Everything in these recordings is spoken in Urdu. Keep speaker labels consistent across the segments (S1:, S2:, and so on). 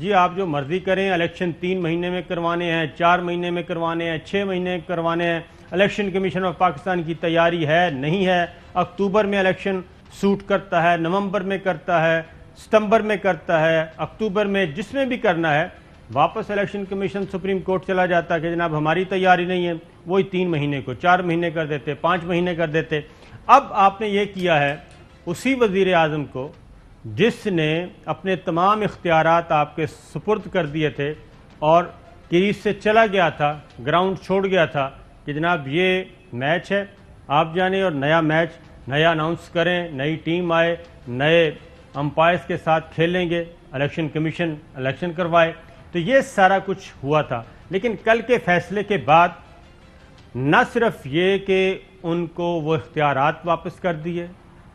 S1: جی آپ جو مرضی کریں، الیکشن 3 مہینے میں کروانے ہیں، 4 مہینے میں کروانے ہیں، 6 مہینے کروانے ہیں، الیکشن کمیشن آف پاکستان کی تیاری ہے نہیں ہے، اکتوبر میں الیکشن سوٹ کرتا ہے، نومبر میں کرتا ہے، ستمبر میں کرتا ہے، اکتوبر میں، جس میں بھی کرنا ہے، واپس الیکشن کمیشن سپریم کورٹ چلا جاتا کہ جناب ہماری تیاری نہیں ہے، وہی 3 مہینے کو 4 مہینے کر دیتے، 5 مہینے کر دیتے۔ اب آپ نے یہ کیا ہے اسی وزیر اعظم کو جس نے اپنے تمام اختیارات آپ کے سپرد کر دیے تھے اور کریز سے چلا گیا تھا، گراؤنڈ چھوڑ گیا تھا کہ جناب یہ میچ ہے، آپ جانیں اور نیا میچ نیا اناؤنس کریں، نئی ٹیم آئے، نئے امپائرز کے ساتھ کھیلیں گے، الیکشن کمیشن الیکشن کروائے، تو یہ سارا کچھ ہوا تھا۔ لیکن کل کے فیصلے کے بعد نہ صرف یہ کہ ان کو وہ اختیارات واپس کر دیے،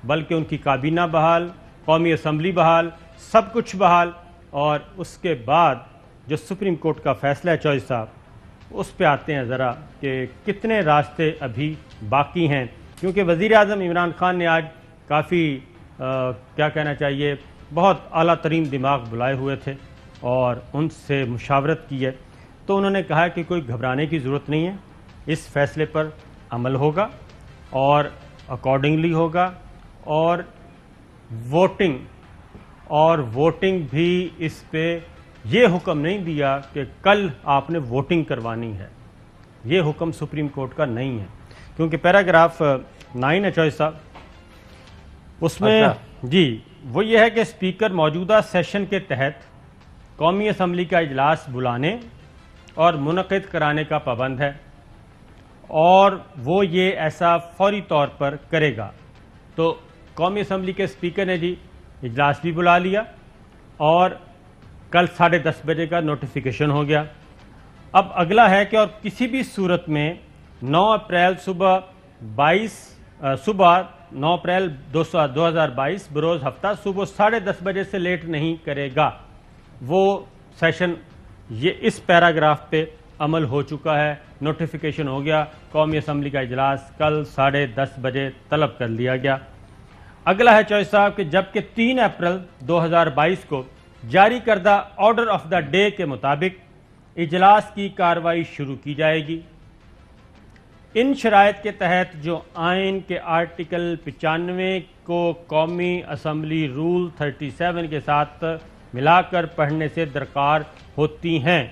S1: بلکہ ان کی کابینہ بحال، قومی اسمبلی بحال، سب کچھ بحال، اور اس کے بعد جو سپریم کورٹ کا فیصلہ ہے چوہدری صاحب، اس پہ آتے ہیں ذرا کہ کتنے راستے ابھی باقی ہیں، کیونکہ وزیر اعظم عمران خان نے آج کافی کیا کہنا چاہیے بہت اعلیٰ ترین دماغ بلائے ہوئے تھے اور ان سے مشاورت کی ہے، تو انہوں نے کہا کہ کوئی گھبرانے کی ضرورت نہیں ہے، اس فیصلے پر عمل ہوگا اور اکارڈنگلی ہوگا، اور ووٹنگ بھی اس پہ یہ حکم نہیں دیا کہ کل آپ نے ووٹنگ کروانی ہے، یہ حکم سپریم کورٹ کا نہیں ہے، کیونکہ پیراگراف 9 ہے چوہدری صاحب، اس میں جی وہ یہ ہے کہ اسپیکر موجودہ سیشن کے تحت قومی اسمبلی کا اجلاس بلانے اور منعقد کرانے کا پابند ہے، اور وہ یہ ایسا فوری طور پر کرے گا۔ تو قومی اسمبلی کے اسپیکر نے جی اجلاس بھی بلا لیا اور کل 10:30 بجے کا نوٹیفیکیشن ہو گیا۔ اب اگلا ہے کہ اور کسی بھی صورت میں 9 اپریل 2022 بروز ہفتہ صبح 10:30 بجے سے لیٹ نہیں کرے گا۔ وہ سیشن یہ اس پیراگراف پہ عمل ہو چکا ہے، نوٹیفیکیشن ہو گیا، قومی اسمبلی کا اجلاس کل 10:30 بجے طلب کر لیا گیا۔ اگلا ہے چوہدری صاحب کہ جبکہ 3 اپریل 2022 کو جاری کردہ آرڈر آف دا ڈے کے مطابق اجلاس کی کارروائی شروع کی جائے گی۔ ان شرائط کے تحت جو آئین کے آرٹیکل 95 کو قومی اسمبلی رول 37 کے ساتھ ملا کر پڑھنے سے درکار ہوتی ہیں،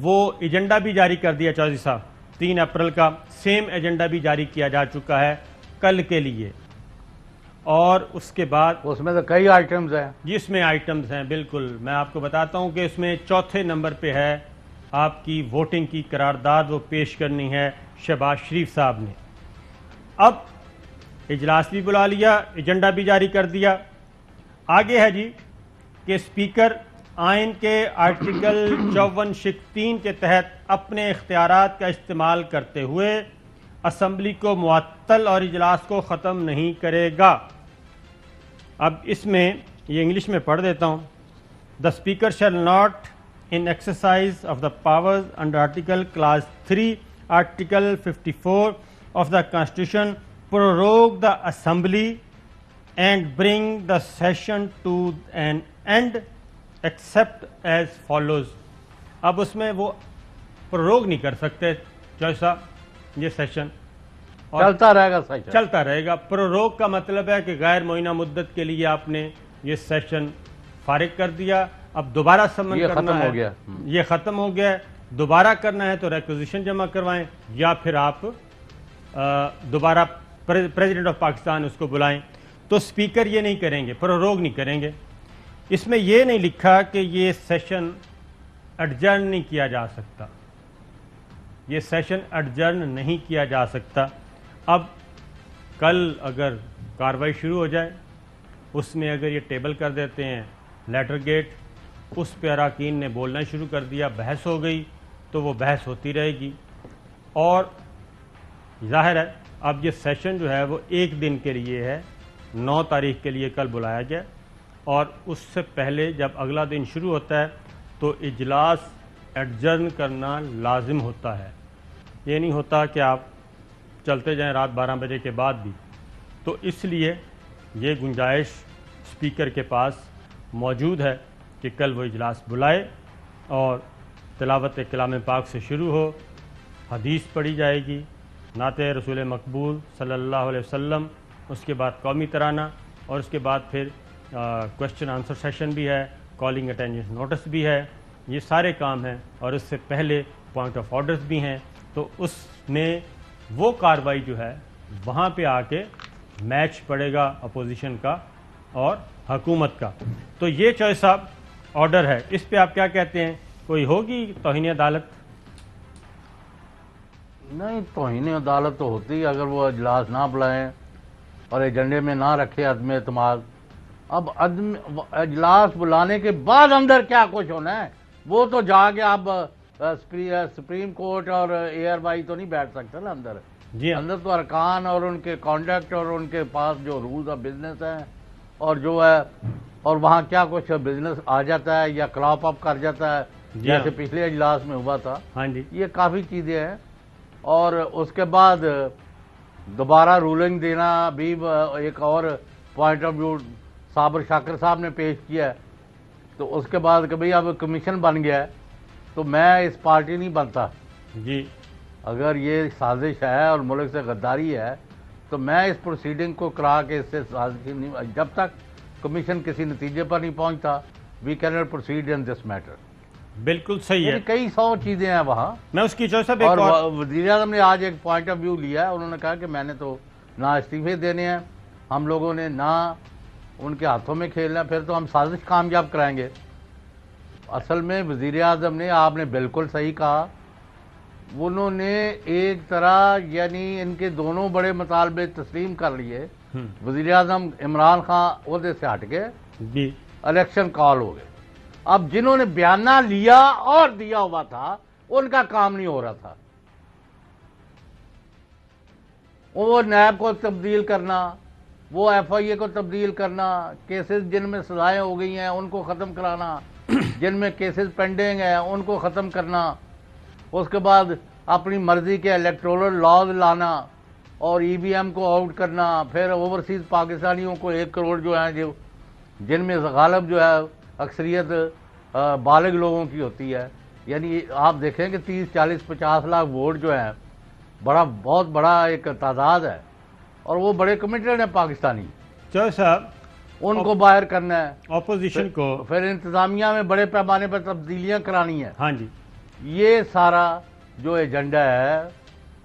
S1: وہ ایجنڈا بھی جاری کر دیا چوہدری صاحب، 3 اپریل کا سیم ایجنڈا بھی جاری کیا جا چکا ہے کل کے لیے، اور اس کے بعد
S2: اس میں تو کئی آئٹمز ہیں،
S1: جس میں آئٹمز ہیں بالکل میں آپ کو بتاتا ہوں کہ اس میں 4 نمبر پہ ہے آپ کی ووٹنگ کی قرارداد، وہ پیش کرنی ہے شہباز شریف صاحب نے۔ اب اجلاس بھی بلا لیا، ایجنڈا بھی جاری کر دیا، آگے ہے جی کہ اسپیکر آئین کے آرٹیکل 54(3) کے تحت اپنے اختیارات کا استعمال کرتے ہوئے اسمبلی کو معطل اور اجلاس کو ختم نہیں کرے گا۔ اب اس میں یہ انگلش میں پڑھ دیتا ہوں۔ The Speaker shall not, in exercise of the powers under Article Clause 3, Article 54 of the Constitution, prorogue the Assembly and bring the session to an end except as follows۔ اب اس میں وہ پروروگ نہیں کر سکتے چوہدری صاحب، یہ سیشن
S2: چلتا رہے گا، سیشن
S1: چلتا رہے گا۔ پروروگ کا مطلب ہے کہ غیر معینہ مدت کے لیے آپ نے یہ سیشن فارغ کر دیا، اب دوبارہ سمن کرنا
S2: ختم
S1: ہے،
S2: ہو گیا،
S1: یہ ختم ہو گیا ہے، دوبارہ کرنا ہے تو ریکوزیشن جمع کروائیں یا پھر آپ دوبارہ پریزیڈنٹ آف پاکستان اس کو بلائیں۔ تو اسپیکر یہ نہیں کریں گے، پروروگ نہیں کریں گے۔ اس میں یہ نہیں لکھا کہ یہ سیشن ایڈجرن نہیں کیا جا سکتا، یہ سیشن ایڈجرن نہیں کیا جا سکتا۔ اب کل اگر کارروائی شروع ہو جائے، اس میں اگر یہ ٹیبل کر دیتے ہیں لیٹر گیٹ، اس پہ اراکین نے بولنا شروع کر دیا، بحث ہو گئی، تو وہ بحث ہوتی رہے گی، اور ظاہر ہے اب یہ سیشن جو ہے وہ 1 دن کے لیے ہے، 9 تاریخ کے لیے کل بلایا گیا، اور اس سے پہلے جب اگلا دن شروع ہوتا ہے تو اجلاس ایڈجرن کرنا لازم ہوتا ہے، یہ نہیں ہوتا کہ آپ چلتے جائیں رات 12 بجے کے بعد بھی۔ تو اس لیے یہ گنجائش اسپیکر کے پاس موجود ہے کہ کل وہ اجلاس بلائے اور تلاوت کلام پاک سے شروع ہو، حدیث پڑھی جائے گی، نعت رسول مقبول صلی اللہ علیہ وسلم، اس کے بعد قومی ترانہ، اور اس کے بعد پھر کویسچن آنسر سیشن بھی ہے، کالنگ اٹینڈنس نوٹس بھی ہے، یہ سارے کام ہیں، اور اس سے پہلے پوائنٹ آف آرڈرز بھی ہیں. تو اس میں وہ کارروائی جو ہے وہاں پہ آ کے میچ پڑے گا اپوزیشن کا اور حکومت کا. تو یہ چوہے صاحب آرڈر ہے، اس پہ آپ کیا کہتے ہیں؟ کوئی ہوگی توہین عدالت؟
S2: نہیں، توہین عدالت تو ہوتی ہے اگر وہ اجلاس نہ بلائیں اور ایجنڈے میں نہ رکھے عدم اعتماد. اب اجلاس بلانے کے بعد اندر کیا کچھ ہونا ہے وہ تو جا کے آپ سپریم کورٹ اور ARY تو نہیں بیٹھ سکتے نا اندر.
S1: جی
S2: اندر تو ارکان اور ان کے کانڈکٹ اور ان کے پاس جو رولز آف بزنس ہیں اور جو ہے، اور وہاں کیا کچھ بزنس آ جاتا ہے یا کراپ اپ کر جاتا ہے جیسے پچھلے اجلاس میں ہوا تھا.
S1: ہاں جی،
S2: یہ کافی چیزیں ہیں. اور اس کے بعد دوبارہ رولنگ دینا بھی ایک اور پوائنٹ آف ویو صابر شاکر صاحب نے پیش کیا ہے. تو اس کے بعد کہ بھئی اب کمیشن بن گیا ہے تو میں اس پارٹی نہیں بنتا.
S1: جی
S2: اگر یہ سازش ہے اور ملک سے غداری ہے تو میں اس پروسیڈنگ کو کرا کے اس سے سازش نہیں، جب تک کمیشن کسی نتیجے پر نہیں پہنچتا we can not proceed in this matter.
S1: بالکل صحیح ہے.
S2: کئی 100 چیزیں ہیں وہاں.
S1: میں اس کی جو سب
S2: اور وزیر اعظم نے آج ایک پوائنٹ آف ویو لیا ہے. انہوں نے کہا کہ میں نے تو نہ استعفے دینے ہیں ہم لوگوں نے، نہ ان کے ہاتھوں میں کھیلنا، پھر تو ہم سازش کامیاب کرائیں گے. اصل میں وزیر اعظم نے، آپ نے بالکل صحیح کہا، انہوں نے ایک طرح یعنی ان کے دونوں بڑے مطالبے تسلیم کر لیے. وزیر اعظم عمران خان عہدے سے ہٹ گئے،
S1: جی
S2: الیکشن کال ہو گئے. اب جنہوں نے بیانہ لیا اور دیا ہوا تھا ان کا کام نہیں ہو رہا تھا. وہ نیب کو تبدیل کرنا، وہ FIA کو تبدیل کرنا، کیسز جن میں سزائیں ہو گئی ہیں ان کو ختم کرانا، جن میں کیسز پینڈنگ ہیں ان کو ختم کرنا، اس کے بعد اپنی مرضی کے الیکٹورل لاز لانا اور EVM کو آؤٹ کرنا، پھر اوورسیز پاکستانیوں کو 1 کروڑ جو ہیں جو جن میں غالب جو ہے اکثریت بالغ لوگوں کی ہوتی ہے. یعنی آپ دیکھیں کہ 30 40 50 لاکھ ووٹ جو ہیں بہت بڑا ایک تعداد ہے، اور وہ بڑے کمیٹڈ ہیں پاکستانی.
S1: چوہے صاحب
S2: ان کو باہر کرنا ہے،
S1: اپوزیشن کو
S2: پھر انتظامیہ میں بڑے پیمانے پر تبدیلیاں کرانی ہیں.
S1: ہاں جی،
S2: یہ سارا جو ایجنڈا ہے،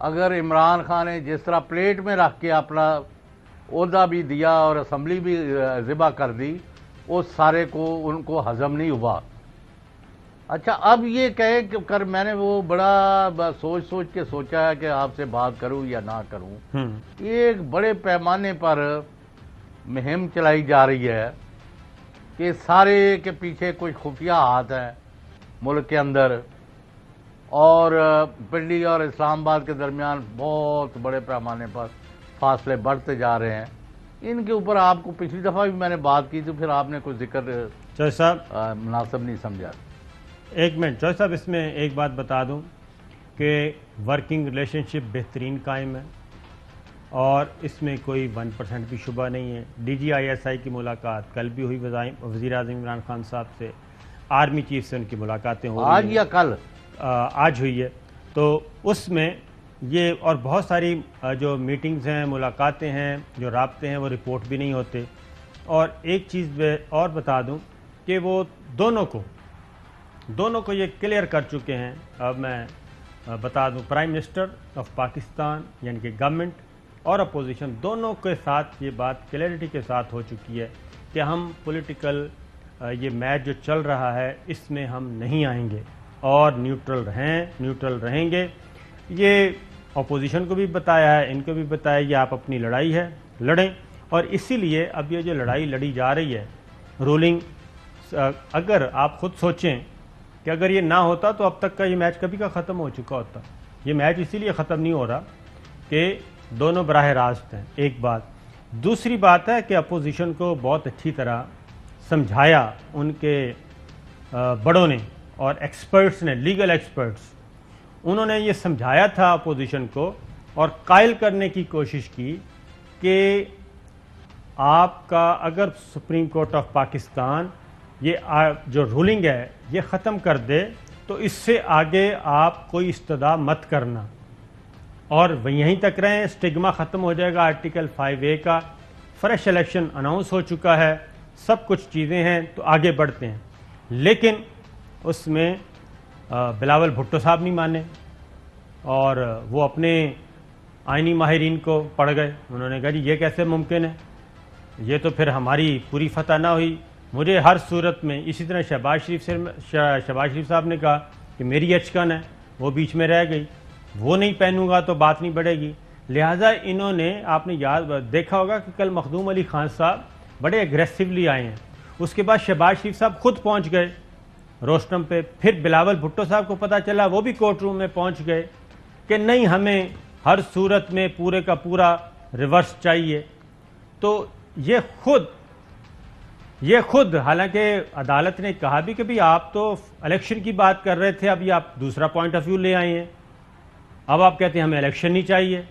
S2: اگر عمران خان نے جس طرح پلیٹ میں رکھ کے اپنا عہدہ بھی دیا اور اسمبلی بھی ذبح کر دی، اس سارے کو ان کو ہضم نہیں ہوا. اچھا اب یہ کہے کہ میں نے وہ بڑا سوچ کے سوچا ہے کہ آپ سے بات کروں یا نہ کروں. ایک بڑے پیمانے پر مہم چلائی جا رہی ہے کہ سارے کے پیچھے کچھ خفیہ ہاتھ ہیں ملک کے اندر، اور پنڈی اور اسلام آباد کے درمیان بہت بڑے پیمانے پر فاصلے بڑھتے جا رہے ہیں. ان کے اوپر آپ کو پچھلی دفعہ بھی میں نے بات کی تو پھر آپ نے کوئی ذکر
S1: چوہے صاحب
S2: مناسب نہیں سمجھا.
S1: ایک منٹ چوہے صاحب، اس میں ایک بات بتا دوں کہ ورکنگ ریلیشن شپ بہترین قائم ہے اور اس میں کوئی 1% بھی شبہ نہیں ہے. DGISI کی ملاقات کل بھی ہوئی وزیر اعظم عمران خان صاحب سے، آرمی چیف سے ان کی ملاقاتیں ہو رہی ہیں،
S2: آج یا کل؟
S1: آج ہوئی ہے. تو اس میں یہ اور بہت ساری جو میٹنگز ہیں، ملاقاتیں ہیں، جو رابطے ہیں، وہ رپورٹ بھی نہیں ہوتے. اور ایک چیز میں اور بتا دوں کہ وہ دونوں کو یہ کلیئر کر چکے ہیں. اب میں بتا دوں، پرائم منسٹر آف پاکستان یعنی کہ گورنمنٹ اور اپوزیشن دونوں کے ساتھ یہ بات کلیئرٹی کے ساتھ ہو چکی ہے کہ ہم پولیٹیکل یہ میچ جو چل رہا ہے اس میں ہم نہیں آئیں گے اور نیوٹرل رہیں گے. یہ اپوزیشن کو بھی بتایا ہے، ان کو بھی بتایا یہ آپ اپنی لڑائی ہے لڑیں. اور اسی لیے اب یہ جو لڑائی لڑی جا رہی ہے رولنگ، اگر آپ خود سوچیں کہ اگر یہ نہ ہوتا تو اب تک کا یہ میچ کبھی کا ختم ہو چکا ہوتا. یہ میچ اسی لیے ختم نہیں ہو رہا کہ دونوں براہ راست ہیں. ایک بات. دوسری بات ہے کہ اپوزیشن کو بہت اچھی طرح سمجھایا ان کے بڑوں نے اور ایکسپرٹس نے، لیگل ایکسپرٹس، انہوں نے یہ سمجھایا تھا اپوزیشن کو اور قائل کرنے کی کوشش کی کہ آپ کا اگر سپریم کورٹ آف پاکستان یہ جو رولنگ ہے یہ ختم کر دے تو اس سے آگے آپ کوئی استدعا مت کرنا اور یہیں تک رہیں. سٹگما ختم ہو جائے گا آرٹیکل 5A کا. فریش الیکشن اناؤنس ہو چکا ہے, سب کچھ چیزیں ہیں, تو آگے بڑھتے ہیں. لیکن اس میں بلاول بھٹو صاحب نہیں مانے اور وہ اپنے آئینی ماہرین کو پڑھ گئے. انہوں نے کہا جی یہ کیسے ممکن ہے, یہ تو پھر ہماری پوری فتح نہ ہوئی. مجھے ہر صورت میں اسی طرح شہباز شریف صاحب نے کہا کہ میری اچکن ہے, وہ بیچ میں رہ گئی, وہ نہیں پہنوں گا تو بات نہیں بڑھے گی. لہٰذا انہوں نے, آپ نے یاد دیکھا ہوگا کہ کل مخدوم علی خان صاحب بڑے اگریسولی آئے ہیں. اس کے بعد شہباز شریف صاحب خود پہنچ گئے روسٹم پہ. پھر بلاول بھٹو صاحب کو پتہ چلا, وہ بھی کورٹ روم میں پہنچ گئے کہ نہیں ہمیں ہر صورت میں پورے کا پورا ریورس چاہیے. تو یہ خود حالانکہ عدالت نے کہا بھی کہ بھی آپ تو الیکشن کی بات کر رہے تھے, ابھی آپ دوسرا پوائنٹ آف ویو لے آئے ہیں, اب آپ کہتے ہیں ہمیں الیکشن نہیں چاہیے.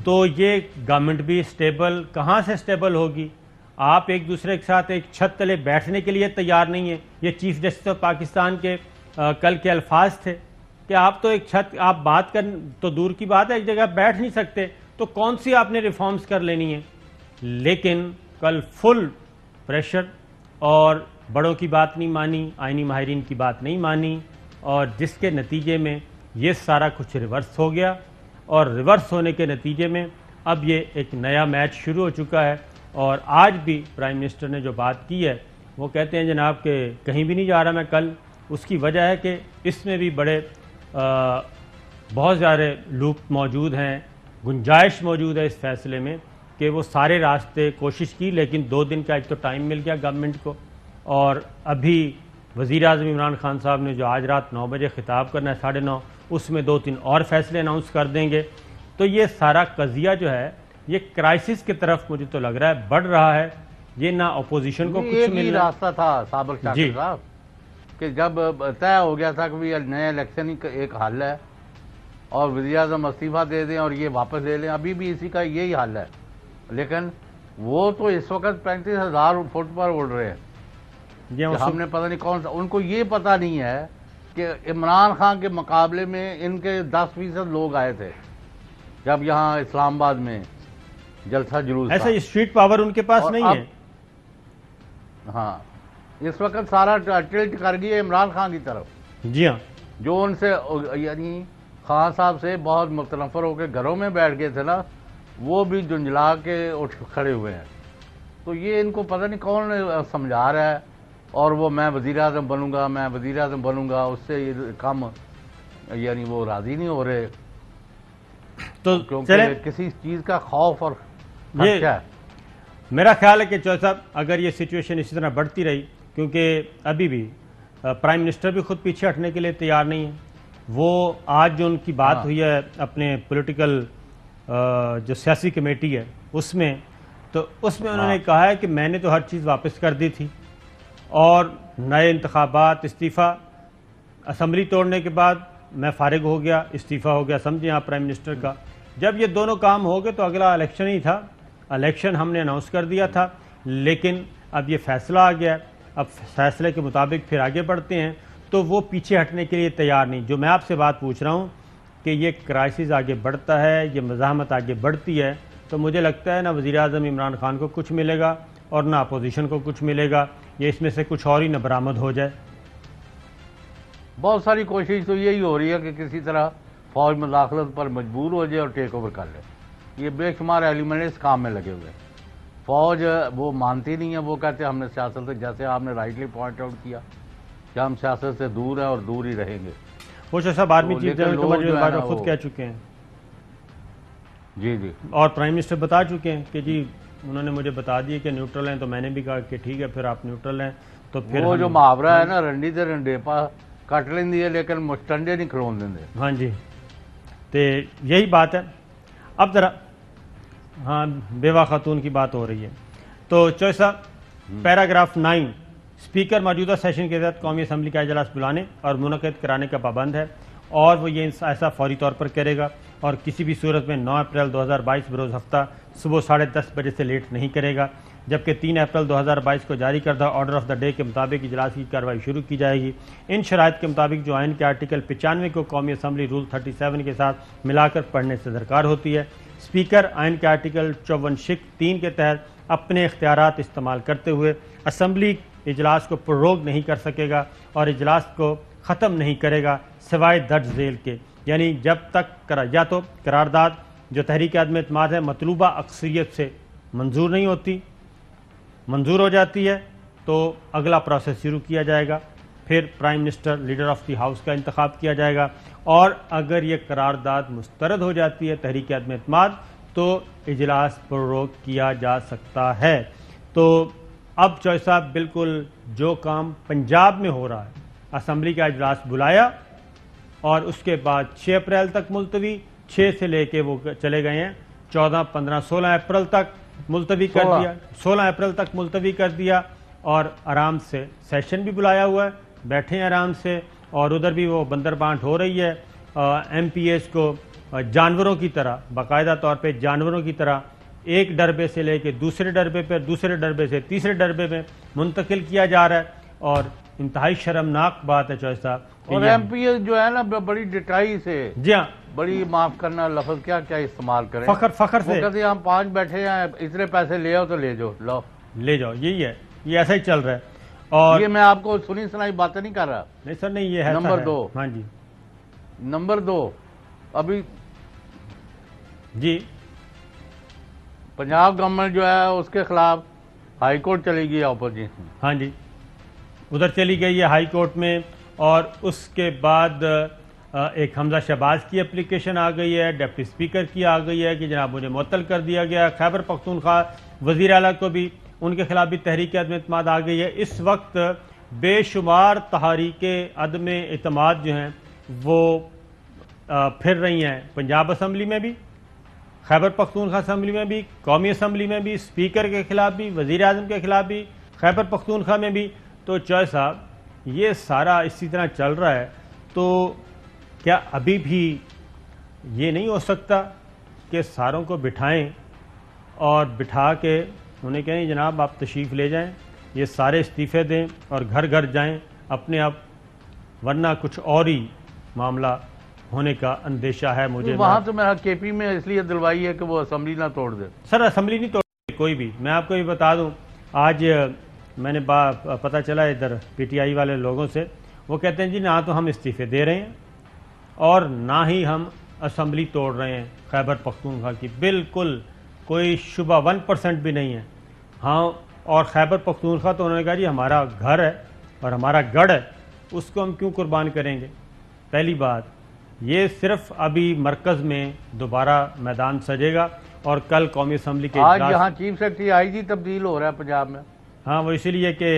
S1: تو یہ گورنمنٹ بھی سٹیبل کہاں سے سٹیبل ہوگی؟ آپ ایک دوسرے کے ساتھ ایک چھت تلے بیٹھنے کے لیے تیار نہیں ہیں. یہ چیف جسٹس آف پاکستان کے کل کے الفاظ تھے کہ آپ تو ایک چھت, آپ بات کر تو دور کی بات ہے, ایک جگہ بیٹھ نہیں سکتے, تو کون سی آپ نے ریفارمز کر لینی ہیں. لیکن کل فل پریشر اور بڑوں کی بات نہیں مانی, آئینی ماہرین کی بات نہیں مانی, اور جس کے نتیجے میں یہ سارا کچھ ریورس ہو گیا. اور ریورس ہونے کے نتیجے میں اب یہ ایک نیا میچ شروع ہو چکا ہے. اور آج بھی پرائم منسٹر نے جو بات کی ہے وہ کہتے ہیں جناب کہ کہیں بھی نہیں جا رہا میں کل. اس کی وجہ ہے کہ اس میں بھی بڑے بہت سارے لوپ موجود ہیں, گنجائش موجود ہے اس فیصلے میں کہ وہ سارے راستے کوشش کی, لیکن 2 دن کا ایک تو ٹائم مل گیا گورنمنٹ کو. اور ابھی وزیر اعظم عمران خان صاحب نے جو آج رات 9 بجے خطاب کرنا ہے 9:30, اس میں 2-3 اور فیصلے اناؤنس کر دیں گے. تو یہ سارا قضیہ جو ہے یہ کرائسس کی طرف مجھے تو لگ رہا ہے بڑھ رہا ہے. یہ نہ اپوزیشن کو کچھ ملنا.
S2: راستہ تھا صابر شاکر صاحب کہ جب طے ہو گیا تھا کہ نئے الیکشن ہی ایک حل ہے اور وزیر اعظم استعفیٰ دے دیں اور یہ واپس لے لیں, ابھی بھی اسی کا یہی حل ہے. لیکن وہ تو اس وقت 35,000 فٹ پر اڑ رہے ہیں. ہم نے پتہ نہیں کون سا, ان کو یہ پتہ نہیں ہے کہ عمران خان کے مقابلے میں ان کے 10% لوگ آئے تھے جب یہاں اسلام آباد میں جلسہ جلوس.
S1: ایسا اسٹریٹ پاور ان کے پاس نہیں ہے.
S2: ہاں, اس وقت سارا ٹلٹ کر گئی ہے عمران خان کی طرف.
S1: جی ہاں,
S2: جو ان سے یعنی خان صاحب سے بہت متنفر ہو کے گھروں میں بیٹھ گئے تھے نا, وہ بھی جنجلا کے اٹھ کھڑے ہوئے ہیں. تو یہ ان کو پتہ نہیں کون سمجھا رہا ہے, اور وہ میں وزیر اعظم بنوں گا, میں وزیر اعظم بنوں گا, اس سے یہ کم یعنی وہ راضی نہیں ہو رہے.
S1: تو
S2: کیونکہ کسی چیز کا خوف اور خدشہ ہے.
S1: میرا خیال ہے کہ چوہدری صاحب اگر یہ سچویشن اسی طرح بڑھتی رہی, کیونکہ ابھی بھی پرائم منسٹر بھی خود پیچھے ہٹنے کے لیے تیار نہیں ہے. وہ آج جو ان کی بات ہوئی ہے اپنے پولیٹیکل جو سیاسی کمیٹی ہے اس میں, تو اس میں انہوں نے کہا ہے کہ میں نے تو ہر چیز واپس کر دی تھی اور نئے انتخابات, استعفیٰ, اسمبلی توڑنے کے بعد میں فارغ ہو گیا, استعفیٰ ہو گیا, سمجھیں آپ پرائم منسٹر کا. جب یہ دونوں کام ہو گئے تو اگلا الیکشن ہی تھا. الیکشن ہم نے اناؤنس کر دیا تھا, لیکن اب یہ فیصلہ آ گیا, اب فیصلے کے مطابق پھر آگے بڑھتے ہیں. تو وہ پیچھے ہٹنے کے لیے تیار نہیں. جو میں آپ سے بات پوچھ رہا ہوں کہ یہ کرائسس آگے بڑھتا ہے, یہ مزاحمت آگے بڑھتی ہے, تو مجھے لگتا ہے نہ وزیر اعظم عمران خان کو کچھ ملے گا اور نہ اپوزیشن کو کچھ ملے گا. یہ اس میں سے کچھ اور ہی نہ برآمد ہو جائے.
S2: بہت ساری کوشش تو یہی ہو رہی ہے کہ کسی طرح فوج مداخلت پر مجبور ہو جائے اور ٹیک اوور کر لے. یہ بے شمار ایلیمنٹ اس کام میں لگے ہوئے. فوج وہ مانتی نہیں ہے, وہ کہتے ہیں ہم نے سیاست سے, جیسے آپ نے رائٹلی پوائنٹ آؤٹ کیا کہ ہم سیاست سے دور ہیں اور دور ہی رہیں گے.
S1: وہ صاحب آرمی چیف جنرل خود کہہ چکے ہیں.
S2: جی جی, اور
S1: پرائم منسٹر بتا چکے ہیں کہ جی انہوں نے مجھے بتا دیا کہ نیوٹرل ہیں, تو میں نے بھی کہا کہ ٹھیک ہے پھر آپ نیوٹرل ہیں. تو پھر
S2: وہ جو محاورہ ہے نا, رنڈی تے رنڈیپا کٹ لیندی ہے لیکن مشٹنڈے نہیں کھلون دیں.
S1: ہاں جی, تو یہی بات ہے. اب ذرا ہاں بیوہ خاتون کی بات ہو رہی ہے, تو چوہدری صاحب پیراگراف 9, اسپیکر موجودہ سیشن کے تحت قومی اسمبلی کا اجلاس بلانے اور منعقد کرانے کا پابند ہے, اور وہ یہ ایسا فوری طور پر کرے گا, اور کسی بھی صورت میں 9 اپریل 2022 بروز ہفتہ صبح 10:30 بجے سے لیٹ نہیں کرے گا. جبکہ 3 اپریل 2022 کو جاری کردہ آرڈر آف دا ڈے کے مطابق اجلاس کی کارروائی شروع کی جائے گی۔ ان شرائط کے مطابق جو آئین کے آرٹیکل 95 کو قومی اسمبلی رول 37 کے ساتھ ملا کر پڑھنے سے درکار ہوتی ہے۔ اسپیکر آئین کے آرٹیکل 54(3) کے تحت اپنے اختیارات استعمال کرتے ہوئے اسمبلی اجلاس کو پروگ نہیں کر سکے گا اور اجلاس کو ختم نہیں کرے گا سوائے درج ذیل کے، یعنی جب تک یا تو قرارداد جو تحریک عدم اعتماد ہے مطلوبہ اکثریت سے منظور نہیں ہوتی، منظور ہو جاتی ہے تو اگلا پروسیس شروع کیا جائے گا، پھر prime minister leader of the house کا انتخاب کیا جائے گا، اور اگر یہ قرارداد مسترد ہو جاتی ہے تحریک عدم اعتماد تو اجلاس پروگ کیا جا سکتا ہے۔ تو اب چوہے صاحب بالکل جو کام پنجاب میں ہو رہا ہے، اسمبلی کا اجلاس بلایا اور اس کے بعد 6 اپریل تک ملتوی، 6 سے لے کے وہ چلے گئے ہیں 14، 15، 16 اپریل تک ملتوی کر دیا، 16 اپریل تک ملتوی کر دیا، اور آرام سے سیشن بھی بلایا ہوا ہے، بیٹھے ہیں آرام سے، اور ادھر بھی وہ بندر بانٹ ہو رہی ہے۔ ایم پی ایس کو جانوروں کی طرح، باقاعدہ طور پہ جانوروں کی طرح ایک ڈربے سے لے کے دوسرے ڈربے پہ، دوسرے ڈربے سے تیسرے ڈربے میں منتقل کیا جا رہا ہے، اور انتہائی شرمناک بات ہے چوہے صاحب۔
S2: اور ایم پی ایس جو ہے نا بڑی ڈٹائی سے،
S1: جی ہاں،
S2: بڑی معاف کرنا لفظ کیا کیا استعمال کریں،
S1: فخر سے
S2: کہتے ہیں ہم 5 بیٹھے ہیں، اتنے پیسے لے آؤ تو لے جاؤ، لو
S1: لے جاؤ، یہی ہے، یہ ایسا ہی چل رہا ہے۔ اور
S2: یہ میں آپ کو سنی سنائی باتیں نہیں کر رہا۔
S1: نہیں سر، نہیں، یہ ہے
S2: نمبر 2،
S1: ہاں جی،
S2: نمبر 2، ابھی
S1: جی
S2: پنجاب گورنمنٹ جو ہے اس کے خلاف ہائی کورٹ چلی گئی اپوزیشن،
S1: ہاں جی، ادھر چلی گئی ہے ہائی کورٹ میں، اور اس کے بعد ایک حمزہ شہباز کی اپلیکیشن آ گئی ہے، ڈپٹی اسپیکر کی آ گئی ہے کہ جناب مجھے معطل کر دیا گیا، خیبر پختونخوا وزیر اعلیٰ کو بھی ان کے خلاف بھی تحریک عدم اعتماد آ گئی ہے۔ اس وقت بے شمار تحریک عدم اعتماد جو ہیں وہ پھر رہی ہیں، پنجاب اسمبلی میں بھی، خیبر پختونخوا اسمبلی میں بھی، قومی اسمبلی میں بھی، اسپیکر کے خلاف بھی، وزیر اعظم کے خلاف بھی، خیبر پختونخوا میں بھی۔ تو چوہے صاحب یہ سارا اسی طرح چل رہا ہے، تو کیا ابھی بھی یہ نہیں ہو سکتا کہ ساروں کو بٹھائیں اور بٹھا کے انہیں کہیں جناب آپ تشریف لے جائیں، یہ سارے استعفے دیں اور گھر گھر جائیں اپنے آپ، ورنہ کچھ اور ہی معاملہ ہونے کا اندیشہ ہے مجھے۔
S2: وہاں تو میرا کے پی میں اس لیے دلوائی ہے کہ وہ اسمبلی نہ توڑ دے۔
S1: سر اسمبلی نہیں توڑ کوئی بھی، میں آپ کو یہ بتا دوں، آج میں نے پتہ چلا ادھر پی ٹی آئی والے لوگوں سے، وہ کہتے ہیں جی نہ تو ہم استعفے دے رہے ہیں اور نہ ہی ہم اسمبلی توڑ رہے ہیں خیبر پختونخوا کی، بالکل کوئی شبہ 1% بھی نہیں ہے۔ ہاں، اور خیبر پختونخوا تو انہوں نے کہا جی ہمارا گھر ہے اور ہمارا گڑھ ہے، اس کو ہم کیوں قربان کریں گے۔ پہلی بات یہ صرف ابھی مرکز میں دوبارہ میدان سجے گا، اور کل قومی اسمبلی کے
S2: آج یہاں چیف سیکرٹری آئی جی تبدیل ہو رہا ہے پنجاب میں۔
S1: ہاں، وہ اسی لیے کہ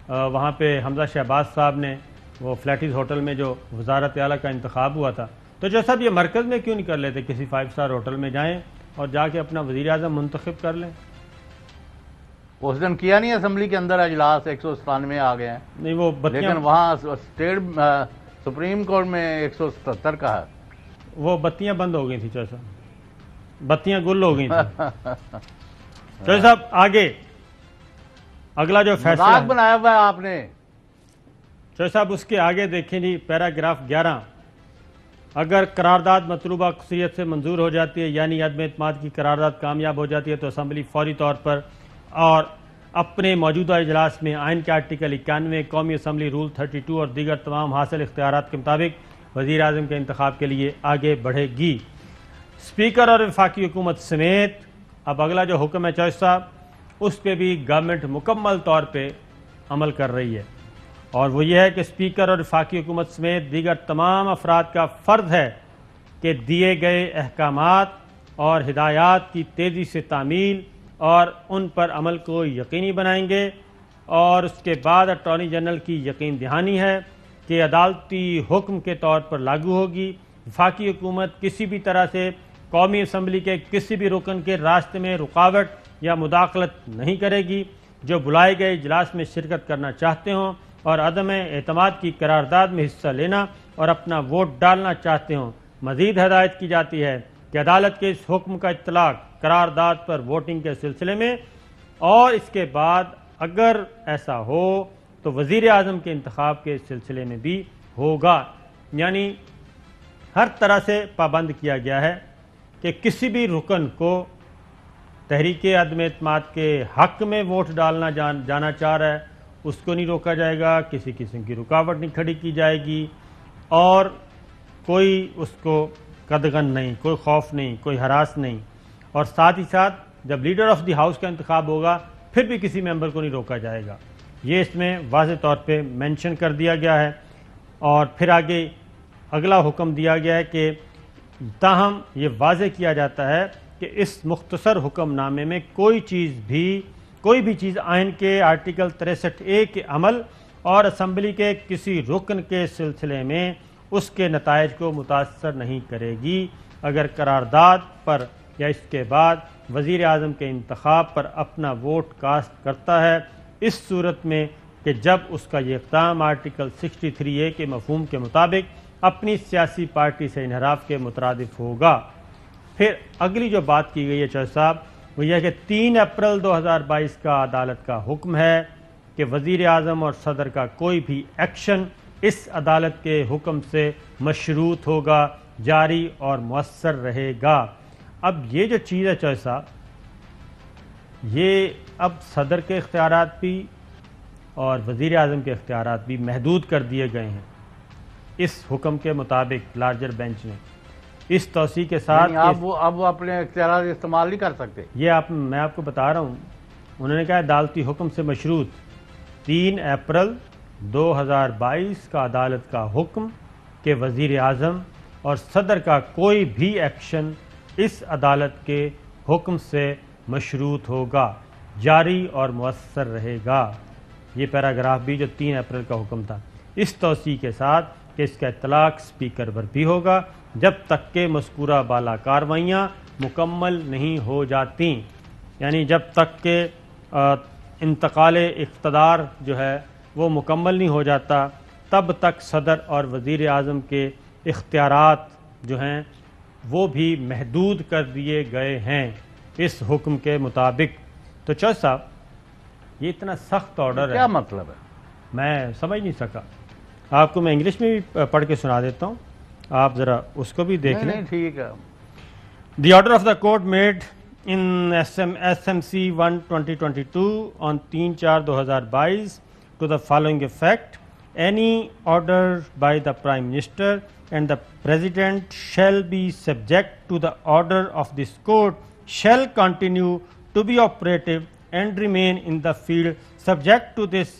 S1: وہاں پہ حمزہ شہباز صاحب نے وہ فلیٹیز ہوٹل میں جو وزارت اعلیٰ کا انتخاب ہوا تھا، تو جو صاحب یہ مرکز میں کیوں نہیں کر لیتے، کسی 5 اسٹار ہوٹل میں جائیں اور جا کے اپنا وزیر اعظم منتخب کر لیں۔
S2: اس دن کیا نہیں اسمبلی کے اندر اجلاس، 197 آ گئے ہیں،
S1: نہیں وہ
S2: لیکن وہاں اسٹیٹ سپریم کورٹ میں 177 کا ہے۔
S1: وہ بتیاں بند ہو گئی تھی چوہے صاحب، بتیاں گل ہو گئی تھی۔ چوہے صاحب آگے اگلا جو فیصلہ
S2: مذاق بنایا ہوا ہے آپ نے۔
S1: چوہے صاحب اس کے آگے دیکھیں جی، پیراگراف 11، اگر قرارداد مطلوبہ اکثریت سے منظور ہو جاتی ہے، یعنی عدم اعتماد کی قرارداد کامیاب ہو جاتی ہے، تو اسمبلی فوری طور پر اور اپنے موجودہ اجلاس میں آئین کے آرٹیکل 91، قومی اسمبلی رول 32 اور دیگر تمام حاصل اختیارات کے مطابق وزیر اعظم کے انتخاب کے لیے آگے بڑھے گی۔ اسپیکر اور وفاقی حکومت سمیت اب اگلا جو حکم ہے چوہے صاحب، اس پہ بھی گورنمنٹ مکمل طور پہ عمل کر رہی ہے، اور وہ یہ ہے کہ اسپیکر اور وفاقی حکومت سمیت دیگر تمام افراد کا فرض ہے کہ دیے گئے احکامات اور ہدایات کی تیزی سے تعمیل اور ان پر عمل کو یقینی بنائیں گے، اور اس کے بعد اٹارنی جنرل کی یقین دہانی ہے کہ عدالتی حکم کے طور پر لاگو ہوگی۔ وفاقی حکومت کسی بھی طرح سے قومی اسمبلی کے کسی بھی رکن کے راستے میں رکاوٹ یا مداخلت نہیں کرے گی۔ جو بلائے گئے اجلاس میں شرکت کرنا چاہتے ہوں اور عدم اعتماد کی قرارداد میں حصہ لینا اور اپنا ووٹ ڈالنا چاہتے ہوں، مزید ہدایت کی جاتی ہے کہ عدالت کے اس حکم کا اطلاق قرارداد پر ووٹنگ کے سلسلے میں اور اس کے بعد اگر ایسا ہو تو وزیر اعظم کے انتخاب کے سلسلے میں بھی ہوگا. یعنی ہر طرح سے پابند کیا گیا ہے کہ کسی بھی رکن کو تحریک عدم اعتماد کے حق میں ووٹ ڈالنا جانا چاہ رہا ہے اس کو نہیں روکا جائے گا, کسی قسم کی رکاوٹ نہیں کھڑی کی جائے گی, اور کوئی اس کو قدغن نہیں, کوئی خوف نہیں, کوئی ہراس نہیں. اور ساتھ ہی ساتھ جب لیڈر آف دی ہاؤس کا انتخاب ہوگا پھر بھی کسی ممبر کو نہیں روکا جائے گا. یہ اس میں واضح طور پہ مینشن کر دیا گیا ہے. اور پھر آگے اگلا حکم دیا گیا ہے کہ تاہم یہ واضح کیا جاتا ہے کہ اس مختصر حکم نامے میں کوئی بھی چیز آئین کے آرٹیکل 63A کے عمل اور اسمبلی کے کسی رکن کے سلسلے میں اس کے نتائج کو متاثر نہیں کرے گی. اگر قرارداد پر یا اس کے بعد وزیر اعظم کے انتخاب پر اپنا ووٹ کاسٹ کرتا ہے, اس صورت میں کہ جب اس کا یہ اقدام آرٹیکل 63A کے مفہوم کے مطابق اپنی سیاسی پارٹی سے انحراف کے مترادف ہوگا. پھر اگلی جو بات کی گئی ہے چوہدری صاحب وہ یہ ہے کہ 3 اپریل 2022 کا عدالت کا حکم ہے کہ وزیر اعظم اور صدر کا کوئی بھی ایکشن اس عدالت کے حکم سے مشروط ہوگا, جاری اور مؤثر رہے گا. اب یہ جو چیز ہے چوہدری صاحب, یہ اب صدر کے اختیارات بھی اور وزیر اعظم کے اختیارات بھی محدود کر دیے گئے ہیں اس حکم کے مطابق لارجر بینچ نے اس توسیع کے ساتھ.
S2: اب وہ اپنے اختیارات استعمال نہیں کر سکتے.
S1: یہ میں آپ کو بتا رہا ہوں, انہوں نے کہا عدالتی حکم سے مشروط 3 اپریل 2022 کا عدالت کا حکم کہ وزیر اعظم اور صدر کا کوئی بھی ایکشن اس عدالت کے حکم سے مشروط ہوگا, جاری اور مؤثر رہے گا. یہ پیراگراف بھی جو 3 اپریل کا حکم تھا, اس توسیع کے ساتھ کہ اس کا اطلاق اسپیکر پر بھی ہوگا جب تک کہ مذکورہ بالا کارروائیاں مکمل نہیں ہو جاتی. یعنی جب تک کہ انتقال اقتدار جو ہے وہ مکمل نہیں ہو جاتا تب تک صدر اور وزیر اعظم کے اختیارات جو ہیں وہ بھی محدود کر دیے گئے ہیں اس حکم کے مطابق. تو چوہدری صاحب یہ اتنا سخت آرڈر ہے,
S2: کیا مطلب ہے
S1: میں سمجھ نہیں سکا. آپ کو میں انگلش میں بھی پڑھ کے سنا دیتا ہوں, آپ ذرا اس کو بھی دیکھ لیں.
S2: ٹھیک ہے.
S1: The order of the court made in SMC 1/2022 on 3/4/2022 to the following effect: any order by the Prime Minister and the President shall be subject to the order of this court, shall continue to be operative and remain in the field subject to this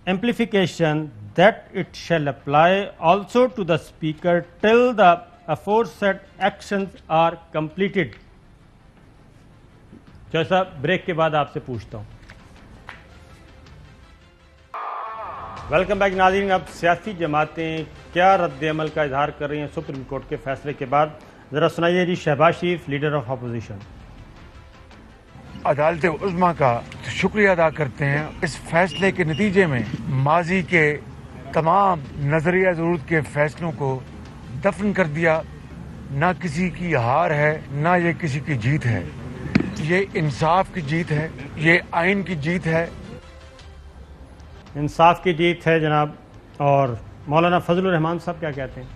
S1: amplification that it shall apply also to the Speaker till the aforesaid actions are completed. Chaudhry صاحب بریک کے بعد آپ سے پوچھتا ہوں. ویلکم بیک ناظرین. اب سیاسی جماعتیں کیا رد عمل کا اظہار کر رہی ہیں سپریم کورٹ کے فیصلے کے بعد, ذرا سنائیے جی. شہباز شریف, لیڈر آف اپوزیشن.
S3: عدالت عظمیٰ کا شکریہ ادا کرتے ہیں. اس فیصلے کے نتیجے میں ماضی کے تمام نظریہ ضرورت کے فیصلوں کو دفن کر دیا. نہ کسی کی ہار ہے نہ یہ کسی کی جیت ہے, یہ انصاف کی جیت ہے, یہ آئین کی جیت ہے.
S1: انصاف کی جیت ہے جناب. اور مولانا فضل الرحمان صاحب کیا کہتے ہیں؟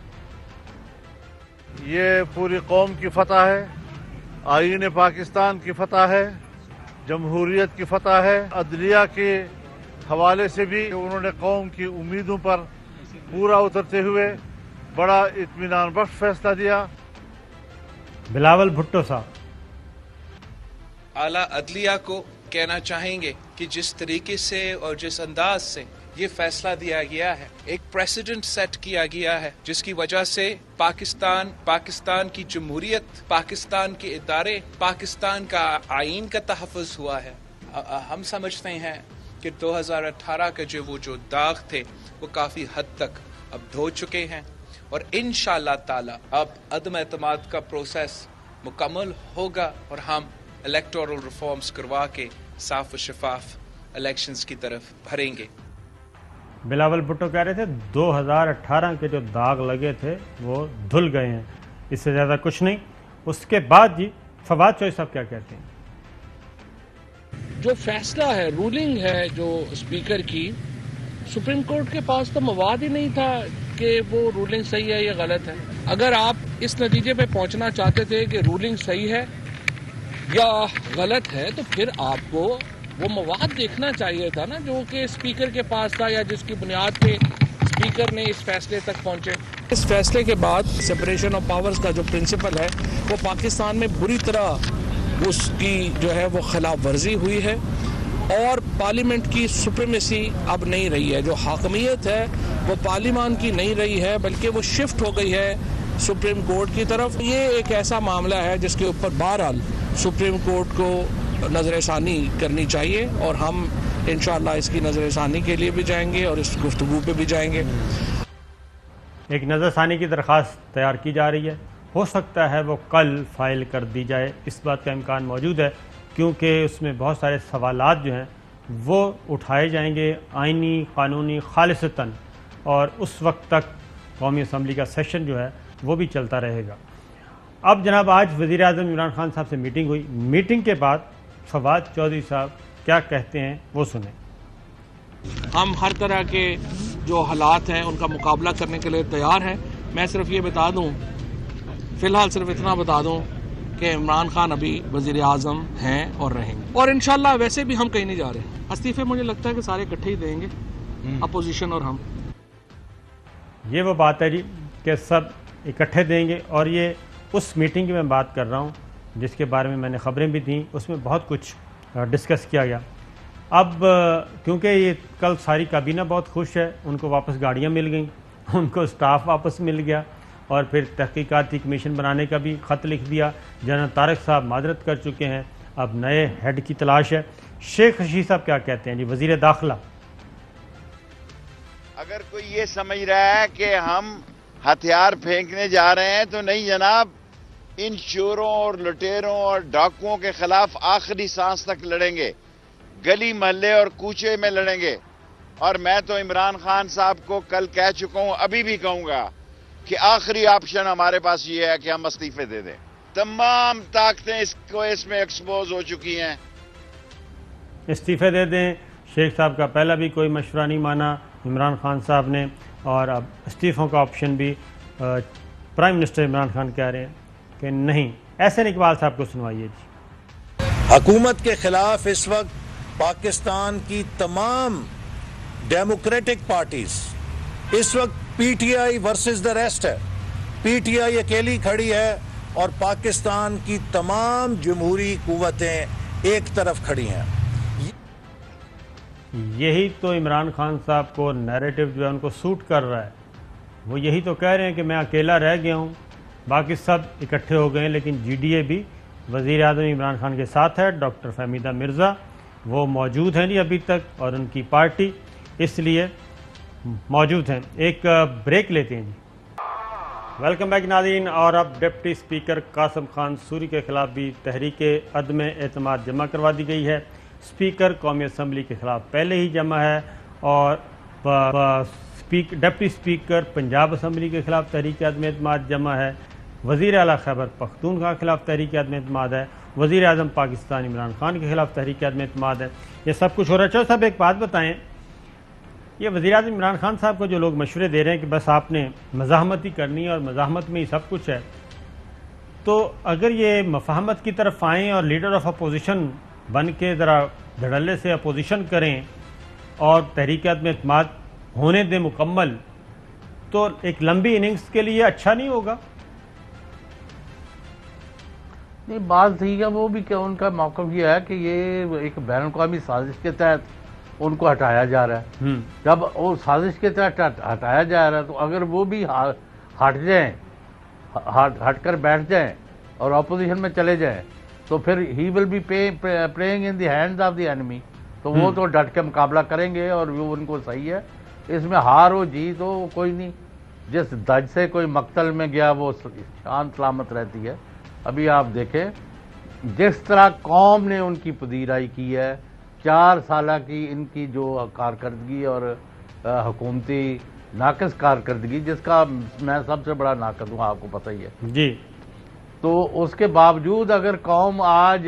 S4: یہ پوری قوم کی فتح ہے, آئین پاکستان کی فتح ہے, جمہوریت کی فتح ہے. عدلیہ کے حوالے سے بھی انہوں نے قوم کی امیدوں پر پورا اترتے ہوئے بڑا اطمینان بخش فیصلہ دیا.
S1: بلاول بھٹو صاحب.
S5: اعلیٰ عدلیہ کو کہنا چاہیں گے کہ جس طریقے سے اور جس انداز سے یہ فیصلہ دیا گیا ہے, ایک پریسیڈنٹ سیٹ کیا گیا ہے جس کی وجہ سے پاکستان کی جمہوریت, پاکستان کے ادارے, پاکستان کا آئین کا تحفظ ہوا ہے. ہم سمجھتے ہیں کہ 2018 کے جو داغ تھے وہ کافی حد تک اب دھو چکے ہیں, اور انشاءاللہ تعالی اب عدم اعتماد کا پروسیس مکمل ہوگا اور ہم الیکٹورل ریفارمز کروا کے صاف و شفاف الیکشنز کی طرف بھریں گے.
S1: بلاول بھٹو کہہ رہے تھے 2018 کے جو داغ لگے تھے وہ دھل گئے ہیں, اس سے زیادہ کچھ نہیں. اس کے بعد جی فواد چوہدری صاحب کیا کہتے ہیں؟
S6: جو فیصلہ ہے، رولنگ ہے جو اسپیکر کی، سپریم کورٹ کے پاس تو مواد ہی نہیں تھا کہ وہ رولنگ صحیح ہے یا غلط ہے. اگر آپ اس نتیجے پہ پہنچنا چاہتے تھے کہ رولنگ صحیح ہے یا غلط ہے تو پھر آپ کو وہ مواد دیکھنا چاہیے تھا نا، جو کہ اسپیکر کے پاس تھا یا جس کی بنیاد پہ اسپیکر نے اس فیصلے تک پہنچے. اس فیصلے کے بعد سپریشن آف پاورز کا جو پرنسپل ہے وہ پاکستان میں بری طرح اس کی جو ہے وہ خلاف ورزی ہوئی ہے، اور پارلیمنٹ کی سپریمیسی اب نہیں رہی ہے. جو حاکمیت ہے وہ پارلیمان کی نہیں رہی ہے بلکہ وہ شفٹ ہو گئی ہے سپریم کورٹ کی طرف. یہ ایک ایسا معاملہ ہے جس کے اوپر بہرحال سپریم کورٹ کو نظر ثانی کرنی چاہیے، اور ہم انشاءاللہ اس کی نظر ثانی کے لیے بھی جائیں گے اور اس گفتگو پہ بھی جائیں گے.
S1: ایک نظر ثانی کی درخواست تیار کی جا رہی ہے، ہو سکتا ہے وہ کل فائل کر دی جائے، اس بات کا امکان موجود ہے کیونکہ اس میں بہت سارے سوالات جو ہیں وہ اٹھائے جائیں گے آئینی قانونی خالصتاً، اور اس وقت تک قومی اسمبلی کا سیشن جو ہے وہ بھی چلتا رہے گا. اب جناب آج وزیر اعظم عمران خان صاحب سے میٹنگ ہوئی، میٹنگ کے بعد فواد چودھری صاحب کیا کہتے ہیں وہ سنیں.
S6: ہم ہر طرح کے جو حالات ہیں ان کا مقابلہ کرنے کے لیے تیار ہیں. میں صرف یہ بتا دوں، فی الحال صرف اتنا بتا دوں کہ عمران خان ابھی وزیر اعظم ہیں اور رہیں گے، اور انشاءاللہ ویسے بھی ہم کہیں نہیں جا رہے. استعفے مجھے لگتا ہے کہ سارے اکٹھے ہی دیں گے، اپوزیشن اور ہم.
S1: یہ وہ بات ہے جی کہ سب اکٹھے دیں گے، اور یہ اس میٹنگ کی میں بات کر رہا ہوں جس کے بارے میں میں نے خبریں بھی دیں، اس میں بہت کچھ ڈسکس کیا گیا. اب کیونکہ یہ کل ساری کابینہ بہت خوش ہے، ان کو واپس گاڑیاں مل گئیں، ان کو سٹاف واپس مل گیا، اور پھر تحقیقاتی کمیشن بنانے کا بھی خط لکھ دیا. جنرل طارق صاحب معذرت کر چکے ہیں، اب نئے ہیڈ کی تلاش ہے. شیخ رشید صاحب کیا کہتے ہیں جی، وزیر داخلہ؟
S7: اگر کوئی یہ سمجھ رہا ہے کہ ہم ہتھیار پھینکنے جا رہے ہیں تو نہیں جناب، ان چوروں اور لٹیروں اور ڈاکوؤں کے خلاف آخری سانس تک لڑیں گے، گلی محلے اور کوچے میں لڑیں گے. اور میں تو عمران خان صاحب کو کل کہہ چکا ہوں، ابھی بھی کہوں گا کہ آخری آپشن ہمارے پاس یہ ہے کہ ہم استعفے دے دیں. تمام طاقتیں اس میں ایکسپوز ہو چکی ہیں.
S1: استعفے دے دیں. شیخ صاحب کا پہلا بھی کوئی مشورہ نہیں مانا عمران خان صاحب نے، اور اب استعفوں کا آپشن بھی پرائم منسٹر عمران خان کہہ رہے ہیں کہ نہیں. احسن اقبال صاحب کو سنوائیے جی.
S8: حکومت کے خلاف اس وقت پاکستان کی تمام ڈیموکریٹک پارٹیز اس وقت P T I versus the rest ہے. پی ٹی آئی اکیلی کھڑی ہے اور پاکستان کی تمام جمہوری قوتیں ایک طرف کھڑی ہیں.
S1: یہی تو عمران خان صاحب کو نیریٹو جو ہے ان کو سوٹ کر رہا ہے. وہ یہی تو کہہ رہے ہیں کہ میں اکیلا رہ گیا ہوں، باقی سب اکٹھے ہو گئے ہیں. لیکن جی ڈی اے بھی وزیر اعظم عمران خان کے ساتھ ہے. ڈاکٹر فہمیدہ مرزا وہ موجود ہیں نہیں ابھی تک، اور ان کی پارٹی اس لیے موجود ہیں. ایک بریک لیتے ہیں جی. ویلکم بیک ناظرین. اور اب deputy speaker Qasim Khan sorry کے خلاف بھی تحریک عدم اعتماد جمع کروا دی گئی ہے. اسپیکر قومی اسمبلی کے خلاف پہلے ہی جمع ہے، اور ڈپٹی اسپیکر پنجاب اسمبلی کے خلاف تحریک عدم اعتماد جمع ہے. وزیر اعلیٰ خیبر پختونخوا کے خلاف تحریک عدم اعتماد ہے. وزیر اعظم پاکستان عمران خان کے خلاف تحریک عدم اعتماد ہے. یہ سب کچھ ہو رہا ہے. چلو صاحب ایک بات بتائیں، یہ وزیر اعظم عمران خان صاحب کو جو لوگ مشورے دے رہے ہیں کہ بس آپ نے مزاحمت ہی کرنی ہے اور مزاحمت میں ہی سب کچھ ہے، تو اگر یہ مفاہمت کی طرف آئیں اور لیڈر آف اپوزیشن بن کے ذرا دھڑلے سے اپوزیشن کریں اور تحریک عدم اعتماد ہونے دیں مکمل، تو ایک لمبی اننگز کے لیے اچھا نہیں ہوگا؟
S2: نہیں، بات ٹھیک ہے، وہ بھی کہ ان کا موقف یہ ہے کہ یہ ایک بین الاقوامی سازش کے تحت ان کو ہٹایا جا رہا ہے. جب وہ سازش کے تحت ہٹایا جا رہا ہے تو اگر وہ بھی ہٹ جائیں، ہٹ کر بیٹھ جائیں اور اپوزیشن میں چلے جائیں تو پھر he will be playing in the hands of the enemy. تو وہ تو ڈٹ کے مقابلہ کریں گے اور وہ ان کو صحیح ہے. اس میں ہار ہو جیت ہو کوئی نہیں. جس دج سے کوئی مقتل میں گیا وہ شان سلامت رہتی ہے. ابھی آپ دیکھیں جس طرح قوم نے ان کی پذیرائی کی ہے، 4 سالہ کی ان کی جو کارکردگی اور حکومتی ناقص کارکردگی، جس کا میں سب سے بڑا ناقد ہوں، آپ کو پتہ ہی ہے
S1: جی.
S2: تو اس کے باوجود اگر قوم آج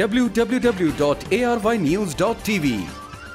S9: www.arYnews.tv।